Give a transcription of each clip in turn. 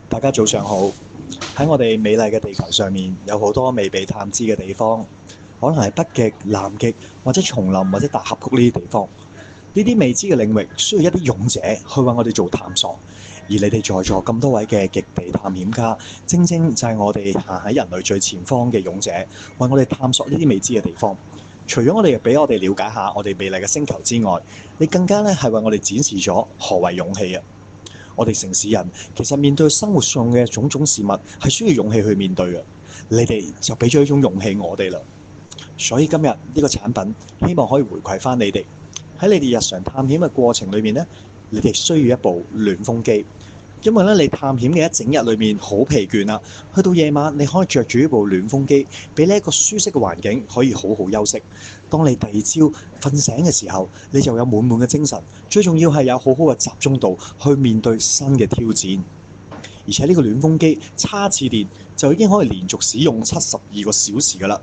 大家早上好。喺我哋美麗嘅地球上面，有好多未被探知嘅地方，可能係北極、南極或者叢林或者大峽谷呢啲地方。呢啲未知嘅領域需要一啲勇者去為我哋做探索。而你哋在座咁多位嘅極地探險家，正正就係我哋行喺人類最前方嘅勇者，為我哋探索呢啲未知嘅地方。除咗我哋俾我哋了解下我哋美麗嘅星球之外，你更加咧係為我哋展示咗何為勇氣啊！我哋城市人其實面對生活上嘅種種事物係需要勇氣去面對嘅，你哋就俾咗一種勇氣我哋啦。所以今日呢個產品希望可以回饋翻你哋，喺你哋日常探險嘅過程裏面呢，你哋需要一部暖風機。因為咧，你探險嘅一整日裏面好疲倦啦，去到夜晚你可以着住呢部暖風機，俾你一個舒適嘅環境，可以好好休息。當你第二朝瞓醒嘅時候，你就有滿滿嘅精神，最重要係有好好嘅集中度去面對新嘅挑戰。而且呢個暖風機叉次電就已經可以連續使用72個小時㗎啦，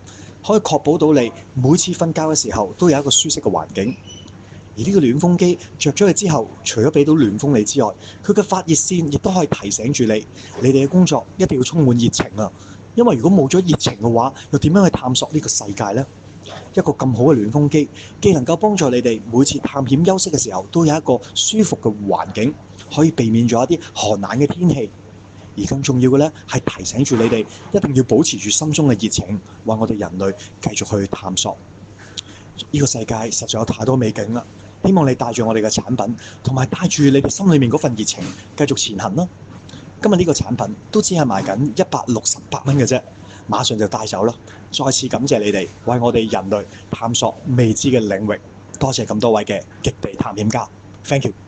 可以確保到你每次瞓覺嘅時候都有一個舒適嘅環境。而呢個暖風機着咗佢之後，除咗俾到暖風你之外，佢嘅發熱線亦都可以提醒住你，你哋嘅工作一定要充滿熱情啊！因為如果冇咗熱情嘅話，又點樣去探索呢個世界呢？一個咁好嘅暖風機，既能夠幫助你哋每次探險休息嘅時候都有一個舒服嘅環境，可以避免咗一啲寒冷嘅天氣。而更重要嘅呢，係提醒住你哋一定要保持住心中嘅熱情，為我哋人類繼續去探索。呢個世界實在有太多美景啦！希望你帶住我哋嘅產品，同埋帶住你哋心裏面嗰份熱情，繼續前行啦。今日呢個產品都只係賣緊168蚊嘅啫，馬上就帶走啦！再次感謝你哋為我哋人類探索未知嘅領域，多謝咁多位嘅極地探險家 ，Thank you。